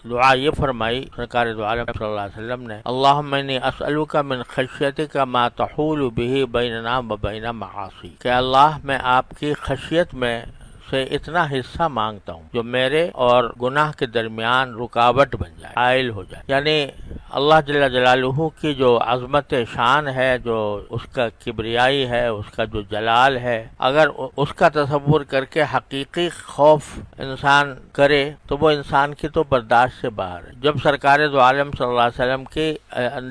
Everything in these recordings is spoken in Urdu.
دعا یہ فرمائی سرکار دو عالم صلی اللہ علیہ وسلم نے، اللہم انی اسألک من خشیتک ما تحول به بیننا و بین معاصی، کہ اللہ میں آپ کی خشیت میں سے اتنا حصہ مانگتا ہوں جو میرے اور گناہ کے درمیان رکاوٹ بن جائے، حائل ہو جائے۔ یعنی اللہ جل جلالہ کی جو عظمت شان ہے، جو اس کا کبریائی ہے، اس کا جو جلال ہے، اگر اس کا تصور کر کے حقیقی خوف انسان کرے تو وہ انسان کی تو برداشت سے باہر ہے۔ جب سرکار دو عالم صلی اللہ علیہ وسلم کی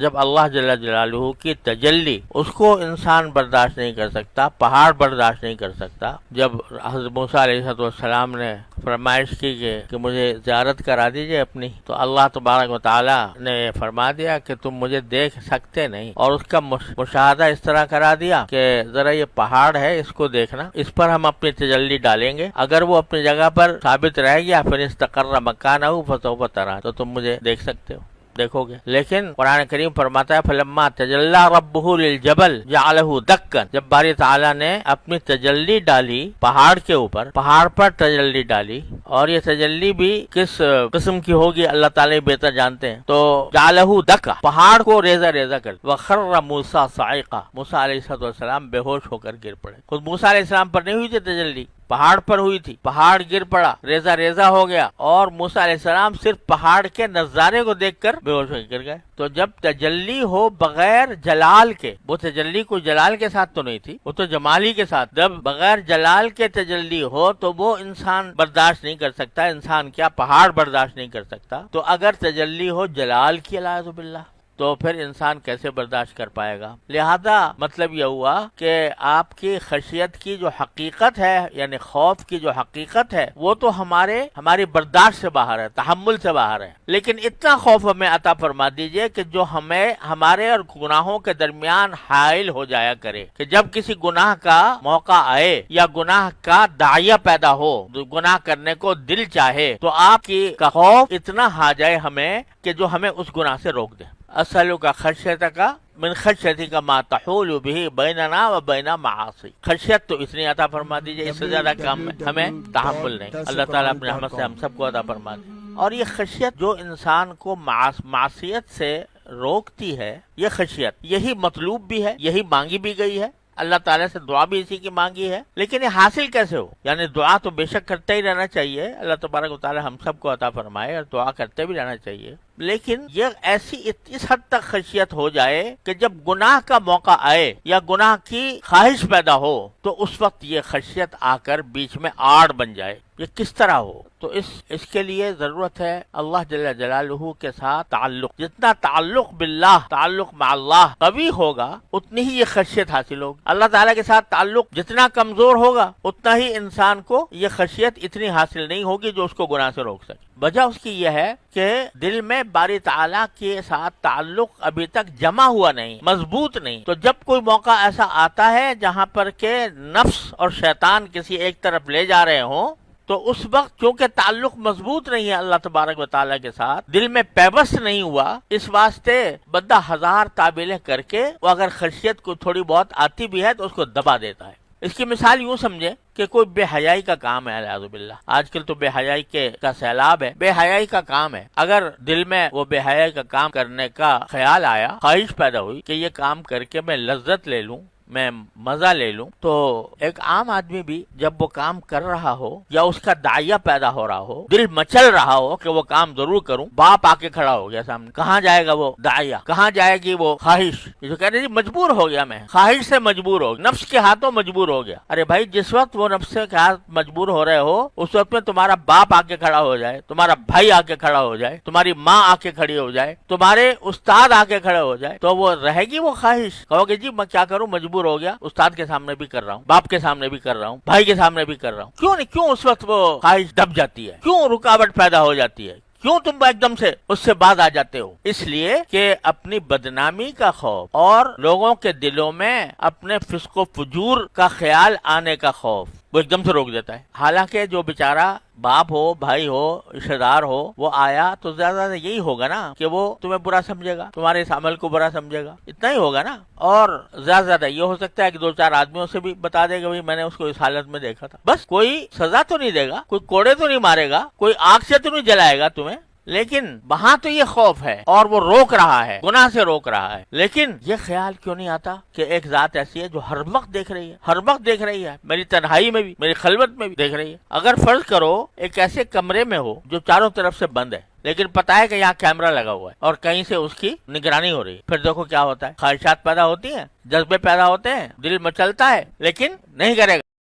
جب اللہ جل جلالہ کی تجلی اس کو انسان برداشت نہیں کر سکتا، پہاڑ برداشت نہیں کر سکتا۔ جب حضرت موسیٰ علیہ السلام نے فرمائش کی کہ مجھے زیارت کرا دیجئے اپنی، تو اللہ تبارک و تعالی نے فرما دیا کہ تم مجھے دیکھ سکتے نہیں، اور اس کا مشاہدہ اس طرح کرا دیا کہ ذرا یہ پہاڑ ہے، اس کو دیکھنا، اس پر ہم اپنی تجلی ڈالیں گے، اگر وہ اپنی جگہ پر ثابت رہے گیا پھر استقر مکانہ فسوف ترانی، تو تم مجھے دیکھ سکتے ہو، دیکھو گے۔ لیکن قرآن کریم فرماتا ہے فلما تجلی ربہ للجبل جعلہ دکا، جب باری تعالیٰ نے اپنی تجلی ڈالی پہاڑ کے اوپر، پہاڑ پر تجلی ڈالی، اور یہ تجلی بھی کس قسم کی ہوگی اللہ تعالیٰ بہتر جانتے ہیں، تو جعلہ دکا، پہاڑ کو ریزہ ریزہ کر، وخر موسیٰ صاعقا، موسیٰ علیہ السلام بے ہوش ہو کر گر پڑے۔ خود موسیٰ علیہ السلام پر نہیں ہوئی تھی تجلی، پہاڑ پر ہوئی تھی، پہاڑ گر پڑا، ریزہ ریزہ ہو گیا، اور موسیٰ علیہ السلام صرف پہاڑ کے نظارے کو دیکھ کر بے ہوش ہو گر گئے۔ تو جب تجلی ہو بغیر جلال کے، وہ تجلی کوئی جلال کے ساتھ تو نہیں تھی، وہ تو جمالی کے ساتھ، جب بغیر جلال کے تجلی ہو تو وہ انسان برداشت نہیں کر سکتا، انسان کیا پہاڑ برداشت نہیں کر سکتا، تو اگر تجلی ہو جلال کی اعوذ باللہ تو پھر انسان کیسے برداشت کر پائے گا؟ لہذا مطلب یہ ہوا کہ آپ کی خشیت کی جو حقیقت ہے، یعنی خوف کی جو حقیقت ہے، وہ تو ہماری برداشت سے باہر ہے، تحمل سے باہر ہے، لیکن اتنا خوف ہمیں عطا فرما دیجئے کہ جو ہمیں ہمارے اور گناہوں کے درمیان حائل ہو جایا کرے، کہ جب کسی گناہ کا موقع آئے یا گناہ کا داعیہ پیدا ہو، گناہ کرنے کو دل چاہے، تو آپ کی خوف اتنا آ جائے ہمیں کہ جو ہمیں اس گناہ سے روک دے۔ اسألک خشیتک من خشیتک ما تحول به بیننا و بین معاصی، خشیت تو اتنی عطا فرما دیجئے، اس سے زیادہ کام ہمیں تحمل نہیں، اللہ تعالیٰ اپنے رحمت سے ہم سب کو عطا فرما دے۔ اور یہ خشیت جو انسان کو معصیت سے روکتی ہے، یہ خشیت یہی مطلوب بھی ہے، یہی مانگی بھی گئی ہے، اللہ تعالیٰ سے دعا بھی اسی کی مانگی ہے، لیکن یہ حاصل کیسے ہو؟ یعنی دعا تو بے شک کرتے ہی رہنا چاہیے، اللہ تبارک و تعالیٰ ہم سب کو عطا فرمائے، اور دعا کرتے بھی رہنا چاہیے، لیکن یہ ایسی اس حد تک خشیت ہو جائے کہ جب گناہ کا موقع آئے یا گناہ کی خواہش پیدا ہو تو اس وقت یہ خشیت آ کر بیچ میں آڑ بن جائے، یہ کس طرح ہو؟ تو اس کے لیے ضرورت ہے اللہ جل جلالہ کے ساتھ تعلق، جتنا تعلق باللہ، تعلق مع اللہ قوی ہوگا اتنی ہی یہ خشیت حاصل ہوگی، اللہ تعالیٰ کے ساتھ تعلق جتنا کمزور ہوگا اتنا ہی انسان کو یہ خشیت اتنی حاصل نہیں ہوگی جو اس کو گناہ سے روک سکے۔ وجہ اس کی یہ ہے کہ دل میں باری تعالیٰ کے ساتھ تعلق ابھی تک جمع ہوا نہیں، مضبوط نہیں، تو جب کوئی موقع ایسا آتا ہے جہاں پر کہ نفس اور شیطان کسی ایک طرف لے جا رہے ہوں، تو اس وقت چونکہ تعلق مضبوط نہیں ہے اللہ تبارک و تعالیٰ کے ساتھ، دل میں پیوست نہیں ہوا، اس واسطے بندہ ہزار تعبیریں کر کے وہ اگر خشیت کو تھوڑی بہت آتی بھی ہے تو اس کو دبا دیتا ہے۔ اس کی مثال یوں سمجھے کہ کوئی بے حیائی کا کام ہے، اعوذ باللہ، آج کل تو بے حیائی کا سیلاب ہے، بے حیائی کا کام ہے، اگر دل میں وہ بے حیائی کا کام کرنے کا خیال آیا، خواہش پیدا ہوئی کہ یہ کام کر کے میں لذت لے لوں، میں مزہ لے لوں، تو ایک عام آدمی بھی جب وہ کام کر رہا ہو یا اس کا داعیہ پیدا ہو رہا ہو، دل مچل رہا ہو کہ وہ کام ضرور کروں، باپ آ کے کھڑا ہو گیا سامنے، کہاں جائے گا وہ داعیہ، کہاں جائے گی وہ خواہش، یہ جو کہہ رہے جی مجبور ہو گیا، میں خواہش سے مجبور ہو گیا، نفس کے ہاتھوں مجبور ہو گیا۔ ارے بھائی، جس وقت وہ نفس کے ہاتھ مجبور ہو رہے ہو اس وقت میں تمہارا باپ آ کے کھڑا ہو جائے، تمہارا بھائی آ کے کھڑا ہو جائے، تمہاری ماں آ کے کھڑی ہو جائے، تمہارے استاد آ کے کھڑے ہو جائے، تو وہ رہے گی وہ خواہش؟ کہو گے جی میں کیا کروں، مجبور ہو گیا، استاد کے سامنے بھی کر رہا ہوں، باپ کے سامنے بھی کر رہا ہوں، بھائی کے سامنے بھی کر رہا ہوں، کیوں نہیں؟ کیوں اس وقت وہ خواہش دب جاتی ہے؟ کیوں رکاوٹ پیدا ہو جاتی ہے؟ کیوں تم ایک دم سے اس سے باز آ جاتے ہو؟ اس لیے کہ اپنی بدنامی کا خوف اور لوگوں کے دلوں میں اپنے فسق و فجور کا خیال آنے کا خوف وہ ایک دم سے روک دیتا ہے۔ حالانکہ جو بیچارہ باپ ہو، بھائی ہو، رشتہ دار ہو، وہ آیا تو زیادہ یہی ہوگا نا کہ وہ تمہیں برا سمجھے گا، تمہارے اس عمل کو برا سمجھے گا، اتنا ہی ہوگا نا۔ اور زیادہ یہ ہو سکتا ہے کہ دو چار آدمیوں سے بھی بتا دے گا بھائی میں نے اس کو اس حالت میں دیکھا تھا، بس کوئی سزا تو نہیں دے گا، کوئی کوڑے تو نہیں مارے گا، کوئی آگ سے تو نہیں جلائے گا تمہیں، لیکن وہاں تو یہ خوف ہے اور وہ روک رہا ہے، گناہ سے روک رہا ہے، لیکن یہ خیال کیوں نہیں آتا کہ ایک ذات ایسی ہے جو ہر وقت دیکھ رہی ہے، ہر وقت دیکھ رہی ہے، میری تنہائی میں بھی، میری خلوت میں بھی دیکھ رہی ہے۔ اگر فرض کرو ایک ایسے کمرے میں ہو جو چاروں طرف سے بند ہے، لیکن پتا ہے کہ یہاں کیمرہ لگا ہوا ہے اور کہیں سے اس کی نگرانی ہو رہی ہے، پھر دیکھو کیا ہوتا ہے، خواہشات پیدا ہوتی ہیں، جذبے پیدا ہوتے ہیں، دل مچلتا ہے، لیکن نہیں کرے گا۔